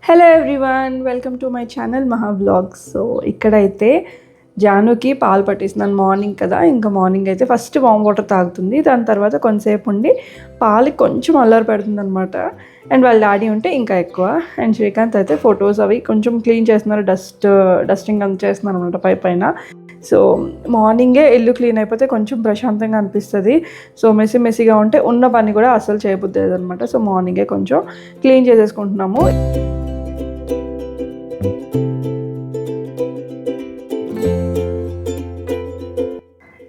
Hello everyone, welcome to my channel మహా vlogs. So ఇక్కడైతే జానుకి పాలు పట్టిస్తున్నాను. మార్నింగ్ కదా, ఇంకా మార్నింగ్ అయితే ఫస్ట్ వామ్ వాటర్ తాగుతుంది. దాని తర్వాత కొంతసేపు ఉండి పాలు కొంచెం అల్లరి పెడుతుంది అనమాట. అండ్ వాళ్ళ డాడీ ఉంటే ఇంకా ఎక్కువ. అండ్ శ్రీకాంత్ అయితే ఫొటోస్ అవి కొంచెం క్లీన్ చేస్తున్నారు, డస్టింగ్ అంత చేస్తున్నారు అనమాట పై పైన. సో మార్నింగే ఇల్లు క్లీన్ అయిపోతే కొంచెం ప్రశాంతంగా అనిపిస్తుంది. సో మెస్సీగా ఉంటే ఉన్న పని కూడా అసలు చేయబుద్ది లేదనమాట. సో మార్నింగే కొంచెం క్లీన్ చేసేసుకుంటున్నాము.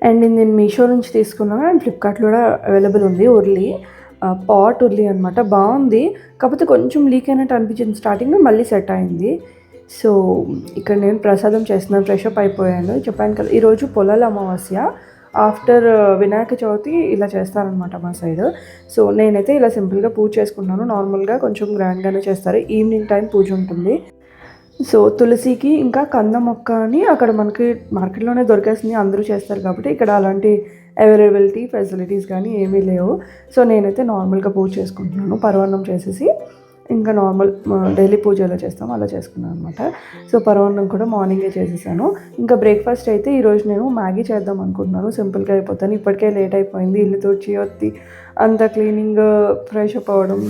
అండ్ నేను మీషో నుంచి తీసుకున్నాను అండ్ ఫ్లిప్కార్ట్లో కూడా అవైలబుల్ ఉంది. ఉర్లీ పాట్ ఉర్లీ అనమాట. బాగుంది, కాకపోతే కొంచెం లీక్ అయినట్టు అనిపించింది స్టార్టింగ్లో, మళ్ళీ సెట్ అయింది. సో ఇక్కడ నేను ప్రసాదం చేస్తున్నాను, ఫ్రెష్ అప్ అయిపోయాను. చెప్పాను కదా ఈరోజు పొలాల అమావాస్య. ఆఫ్టర్ వినాయక చవితి ఇలా చేస్తారనమాట మా సైడ్. సో నేనైతే ఇలా సింపుల్గా పూజ చేసుకుంటున్నాను. నార్మల్గా కొంచెం గ్రాండ్గానే చేస్తారు. ఈవినింగ్ టైం పూజ ఉంటుంది. సో తులసికి ఇంకా కంద మొక్క అని అక్కడ మనకి మార్కెట్లోనే దొరికేస్తుంది, అందరూ చేస్తారు కాబట్టి ఇక్కడ అలాంటి అవైలబిలిటీ ఫెసిలిటీస్ కానీ ఏమీ లేవు. సో నేనైతే నార్మల్గా పూజ చేసుకుంటున్నాను. పరవాన్నం చేసేసి ఇంకా నార్మల్ డైలీ పూజ ఎలా చేస్తామో అలా చేసుకున్నాను అనమాట. సో పరవాన్నం కూడా మార్నింగే చేసేసాను. ఇంకా బ్రేక్ఫాస్ట్ అయితే ఈరోజు నేను మ్యాగీ చేద్దాం అనుకుంటున్నాను. సింపుల్గా అయిపోతాను. ఇప్పటికే లేట్ అయిపోయింది, ఇల్లు తుడిచి వత్తి అంతా క్లీనింగ్, ఫ్రెష్ అప్ అవ్వడం.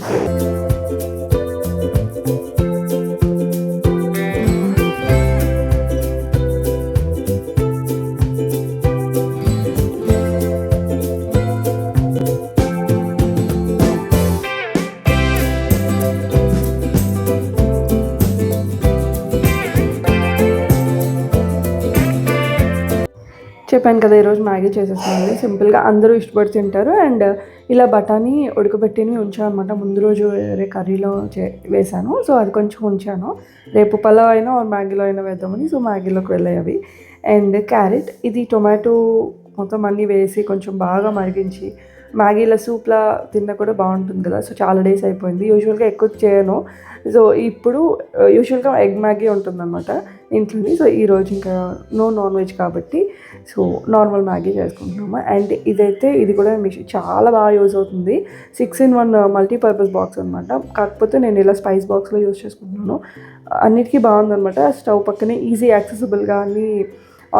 చెప్పాను కదా ఈరోజు మ్యాగీ చేసేసాను. సింపుల్గా అందరూ ఇష్టపడి తింటారు. అండ్ ఇలా బఠానీ ఉడకబెట్టినవి ఉంచాను అనమాట. ముందు రోజు వేరే కర్రీలో వేసాను. సో అది కొంచెం ఉంచాను, రేపు పలావ్ అయినా మ్యాగీలో అయినా వేద్దామని. సో మ్యాగీలోకి వెళ్ళాయి అవి. అండ్ క్యారెట్, ఇది టొమాటో మొత్తం అన్నీ వేసి కొంచెం బాగా మరిగించి మ్యాగీలో సూప్లా తిన్నా కూడా బాగుంటుంది కదా. సో చాలా డేస్ అయిపోయింది. యూజువల్గా ఎక్కువ చేయను. సో ఇప్పుడు యూజువల్గా ఎగ్ మ్యాగీ ఉంటుందన్నమాట ఇంట్లోని. సో ఈరోజు ఇంకా నాన్ వెజ్ కాబట్టి సో నార్మల్ మ్యాగీ చేసుకుంటున్నాము. అండ్ ఇది కూడా మిషన్ చాలా బాగా యూజ్ అవుతుంది. 6-in-1 మల్టీపర్పస్ బాక్స్ అనమాట. కాకపోతే నేను ఇలా స్పైస్ బాక్స్లో యూజ్ చేసుకుంటున్నాను. అన్నిటికీ బాగుందనమాట. స్టవ్ పక్కనే ఈజీ యాక్సెసిబుల్గా అన్నీ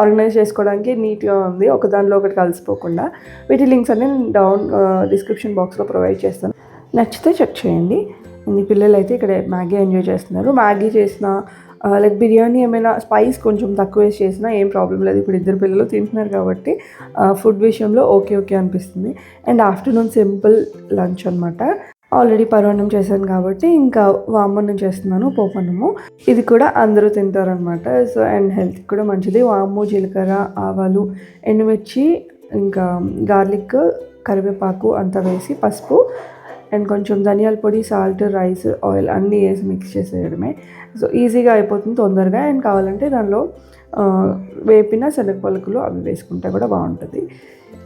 ఆర్గనైజ్ చేసుకోవడానికి నీట్గా ఉంది, ఒక దానిలో ఒకటి కలిసిపోకుండా. వీటి లింక్స్ అన్నీ నేను డిస్క్రిప్షన్ బాక్స్లో ప్రొవైడ్ చేస్తాను, నచ్చితే చెక్ చేయండి. మీ పిల్లలు అయితే ఇక్కడ మ్యాగీ ఎంజాయ్ చేస్తున్నారు. మ్యాగీ చేసిన లైక్ బిర్యానీ ఏమైనా స్పైస్ కొంచెం తక్కువ వేసి చేసినా ఏం ప్రాబ్లం లేదు. ఇప్పుడు ఇద్దరు పిల్లలు తింటున్నారు కాబట్టి ఫుడ్ విషయంలో ఓకే అనిపిస్తుంది. అండ్ ఆఫ్టర్నూన్ సింపుల్ లంచ్ అనమాట. ఆల్రెడీ పరవాన్నం చేశాను కాబట్టి ఇంకా వామన్నం చేస్తున్నాను, పోపన్నము. ఇది కూడా అందరూ తింటారనమాట. సో అండ్ హెల్త్కి కూడా మంచిది. వాము, జీలకర్ర, ఆవాలు, ఎండుమిర్చి, ఇంకా గార్లిక్, కరివేపాకు అంతా వేసి, పసుపు అండ్ కొంచెం ధనియాల పొడి, సాల్ట్, రైస్, ఆయిల్ అన్నీ వేసి మిక్స్ చేసేయడమే. సో ఈజీగా అయిపోతుంది తొందరగా. అండ్ కావాలంటే దానిలో వేపిన శనగ పలుకులు అవి వేసుకుంటే కూడా బాగుంటుంది.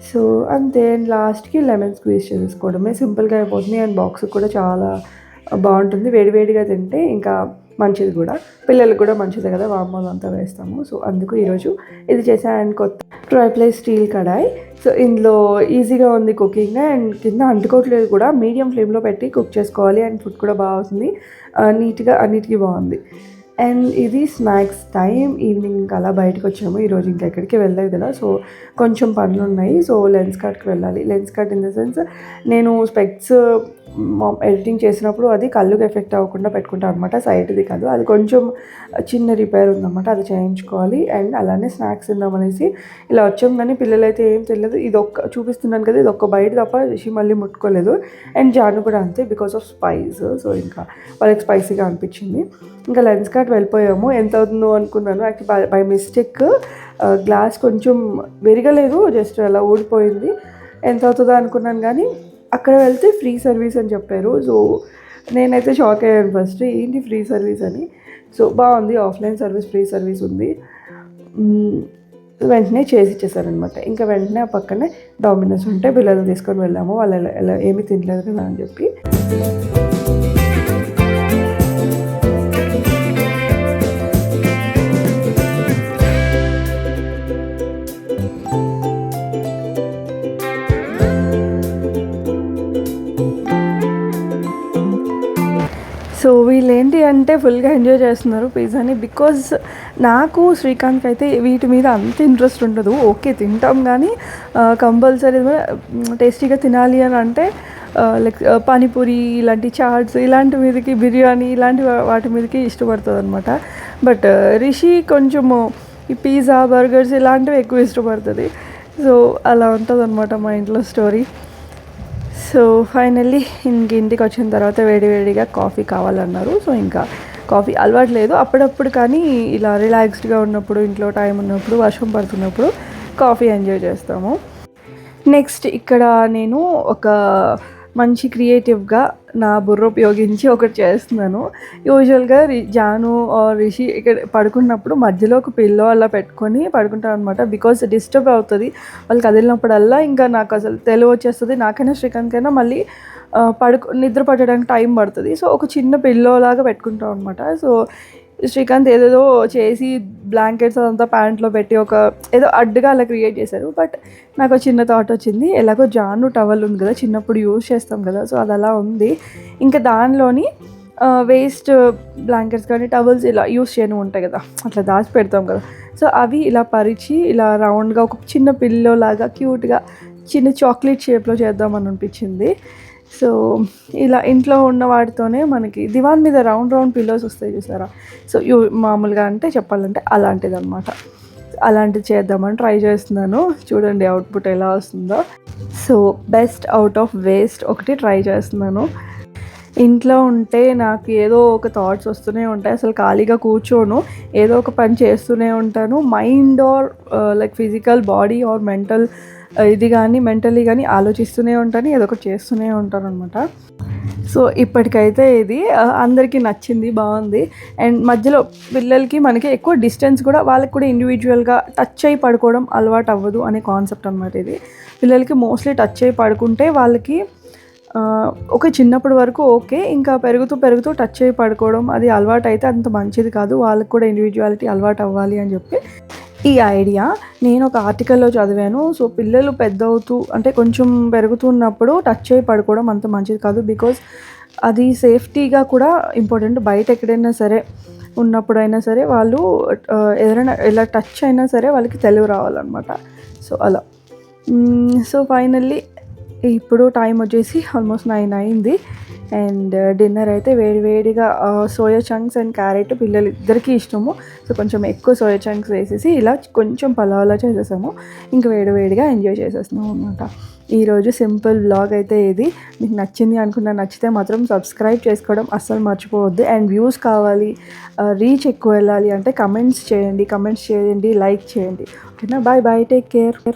సో అంతే. లాస్ట్కి లెమన్ స్క్వీజ్ చేసుకోవడమే, సింపుల్గా అయిపోతుంది. అండ్ బాక్స్ కూడా చాలా బాగుంటుంది. వేడివేడిగా తింటే ఇంకా మంచిది కూడా, పిల్లలకు కూడా మంచిది కదా, వామ్మలు అంతా వేస్తాము. సో అందుకు ఈరోజు ఇది చేసా. అండ్ కొత్త ట్రైప్లై స్టీల్ కడాయి. సో ఇందులో ఈజీగా ఉంది కుకింగ్. అండ్ కింద అంటుకోవట్లేదు కూడా, మీడియం ఫ్లేమ్లో పెట్టి కుక్ చేసుకోవాలి. అండ్ ఫుడ్ కూడా బాగా వస్తుంది, నీట్గా అన్నిటికీ బాగుంది. అండ్ ఇది స్నాక్స్ టైం. ఈవినింగ్ అలా బయటకు వచ్చాము. ఈరోజు ఇంకా ఎక్కడికి వెళ్ళలేదు కదా, సో కొంచెం పనులు ఉన్నాయి. సో లెన్స్ కార్ట్కి వెళ్ళాలి. Lens cart in the sense, నేను స్పెక్ట్స్ ఎడిటింగ్ చేసినప్పుడు అది కళ్ళుకి ఎఫెక్ట్ అవ్వకుండా పెట్టుకుంటాను అనమాట. సైడ్ది కాదు, అది కొంచెం చిన్న రిపేర్ ఉందన్నమాట, అది చేయించుకోవాలి. అండ్ అలానే స్నాక్స్ తిందామనేసి ఇలా వచ్చాం. కానీ పిల్లలైతే ఏం తెలియదు. ఇది చూపిస్తున్నాను కదా, ఇది ఒక్క బయట తప్ప మళ్ళీ ముట్టుకోలేదు. అండ్ జాను కూడా అంతే, బికాస్ ఆఫ్ స్పైస్. సో ఇంకా వాళ్ళకి స్పైసీగా అనిపించింది. ఇంకా లెన్స్ కార్ట్ వెళ్ళిపోయాము. ఎంత అవుతుందో అనుకున్నాను. యాక్చువల్లీ బై మిస్టేక్ గ్లాస్ కొంచెం విరగలేదు, జస్ట్ అలా ఊడిపోయింది. ఎంత అవుతుందో అనుకున్నాను, కానీ అక్కడ వెళ్తే ఫ్రీ సర్వీస్ అని చెప్పారు. సో నేనైతే షాక్ అయ్యాను ఫస్ట్, ఏంటి ఫ్రీ సర్వీస్ అని. సో బాగుంది, ఆఫ్లైన్ సర్వీస్, ఫ్రీ సర్వీస్ ఉంది. వెంటనే చేసి ఇచ్చేసారనమాట. ఇంకా వెంటనే ఆ పక్కనే డామినోస్ ఉంటే పిల్లలు తీసుకొని వెళ్ళాము. వాళ్ళు ఎలా ఏమీ తినలేదు కదా అని చెప్పి. సో వీళ్ళేంటి అంటే ఫుల్గా ఎంజాయ్ చేస్తున్నారు పిజ్జాని. బికాజ్ నాకు శ్రీకాంత్కి అయితే వీటి మీద అంత ఇంట్రెస్ట్ ఉండదు. ఓకే తింటాం కానీ కంపల్సరీ టేస్టీగా తినాలి అని అంటే లైక్ పానీపూరి ఇలాంటి చాట్స్ ఇలాంటి మీదకి బిర్యానీ ఇలాంటి వాటి మీదకి ఇష్టపడుతుంది అనమాట. బట్ రిషి కొంచెము ఈ పిజ్జా బర్గర్స్ ఇలాంటివి ఎక్కువ ఇష్టపడుతుంది. సో అలా ఉంటుంది అనమాట మా ఇంట్లో స్టోరీ. సో ఫైనల్లీ ఇంటికి వచ్చిన తర్వాత వేడివేడిగా కాఫీ కావాలన్నారు. సో ఇంకా కాఫీ అలవాటు లేదు అప్పుడప్పుడు, కానీ ఇలా రిలాక్స్డ్గా ఉన్నప్పుడు ఇంట్లో టైం ఉన్నప్పుడు వర్షం పడుతున్నప్పుడు కాఫీ ఎంజాయ్ చేస్తాము. నెక్స్ట్ ఇక్కడ నేను ఒక మంచి క్రియేటివ్గా నా బుర్ర ఉపయోగించి ఒకటి చేస్తున్నాను. యూజువల్గా జాను రిషి ఇక్కడ పడుకున్నప్పుడు మధ్యలో ఒక పిల్లో అలా పెట్టుకొని పడుకుంటాను అనమాట. బికాజ్ డిస్టర్బ్ అవుతుంది వాళ్ళు కదిలినప్పుడల్లా. ఇంకా నాకు అసలు తెలివి వచ్చేస్తుంది, నాకైనా శ్రీకాంత్కైనా మళ్ళీ నిద్ర పట్టడానికి టైం పడుతుంది. సో ఒక చిన్న పిల్లో లాగా పెట్టుకుంటాం అనమాట. సో శ్రీకాంత్ ఏదేదో చేసి బ్లాంకెట్స్ అదంతా ప్యాంట్లో పెట్టి ఒక ఏదో అడ్డుగా అలా క్రియేట్ చేశారు. బట్ నాకు చిన్న థాట్ వచ్చింది, ఎలాగో జాను టవల్ ఉంది కదా చిన్నప్పుడు యూజ్ చేస్తాం కదా, సో అది అలా ఉంది. ఇంకా దానిలోని వేస్ట్ బ్లాంకెట్స్ కానీ టవల్స్ ఇలా యూస్ చేయను ఉంటాయి కదా, అట్లా దాచి పెడతాం కదా. సో అవి ఇలా పరిచి ఇలా రౌండ్గా ఒక చిన్న పిల్లో లాగా క్యూట్గా చిన్న చాక్లెట్ షేప్లో చేద్దామని అనిపించింది. సో ఇలా ఇంట్లో ఉన్న వాటితోనే మనకి దివాన్ మీద రౌండ్ పిల్లోస్ వస్తాయి చూసారా. సో మామూలుగా అంటే చెప్పాలంటే అలాంటిది అనమాట. అలాంటిది చేద్దామని ట్రై చేస్తున్నాను. చూడండి అవుట్పుట్ ఎలా వస్తుందో. So best out of waste ఒకటి ట్రై చేస్తున్నాను. ఇంట్లో ఉంటే నాకు ఏదో ఒక థాట్స్ వస్తూనే ఉంటాయి, అసలు ఖాళీగా కూర్చోను, ఏదో ఒక పని చేస్తూనే ఉంటాను. Mind or like physical body or mental ఇది కానీ మెంటలీ కానీ ఆలోచిస్తూనే ఉంటాను, ఏదో ఒకటి చేస్తూనే ఉంటాను అనమాట. సో ఇప్పటికైతే ఇది అందరికీ నచ్చింది, బాగుంది. అండ్ మధ్యలో పిల్లలకి మనకి ఎక్కువ డిస్టెన్స్ కూడా వాళ్ళకి కూడా ఇండివిజువల్గా టచ్ అయ్యి పడుకోవడం అలవాటు అవ్వదు అనే కాన్సెప్ట్ అనమాట ఇది. పిల్లలకి మోస్ట్లీ టచ్ అయ్యి పడుకుంటే వాళ్ళకి ఒక చిన్నప్పటి వరకు ఓకే, ఇంకా పెరుగుతూ టచ్ అయ్యి పడుకోవడం అది అలవాటు అయితే అంత మంచిది కాదు, వాళ్ళకి కూడా ఇండివిజువాలిటీ అలవాటు అవ్వాలి అని చెప్పి ఈ ఐడియా నేను ఒక ఆర్టికల్లో చదివాను. సో పిల్లలు పెద్ద అవుతూ అంటే కొంచెం పెరుగుతున్నప్పుడు టచ్ అయ్యి పడుకోవడం అంత మంచిది కాదు, బికాజ్ అది సేఫ్టీగా కూడా ఇంపార్టెంట్. బయట ఎక్కడైనా సరే ఉన్నప్పుడైనా సరే వాళ్ళు ఎవరైనా ఇలా టచ్ అయినా సరే వాళ్ళకి తెలివి రావాలన్నమాట. సో అలా. సో ఫైనల్లీ ఇప్పుడు టైం వచ్చేసి ఆల్మోస్ట్ 9 అయింది. అండ్ డిన్నర్ అయితే వేడిగా సోయా చంక్స్ అండ్ క్యారెట్ పిల్లలు ఇద్దరికీ ఇష్టము. సో కొంచెం ఎక్కువ సోయా చంక్స్ వేసేసి ఇలా కొంచెం పలావ్లా చేసేసాము. ఇంకా వేడిగా ఎంజాయ్ చేసేస్తున్నాము అనమాట. ఈరోజు సింపుల్ వ్లాగ్ అయితే ఇది. మీకు నచ్చింది అనుకున్నా, నచ్చితే మాత్రం సబ్స్క్రైబ్ చేసుకోవడం అస్సలు మర్చిపోవద్దు. అండ్ వ్యూస్ కావాలి, రీచ్ ఎక్కువ వెళ్ళాలి అంటే కమెంట్స్ చేయండి, లైక్ చేయండి. ఓకేనా, బాయ్ టేక్ కేర్.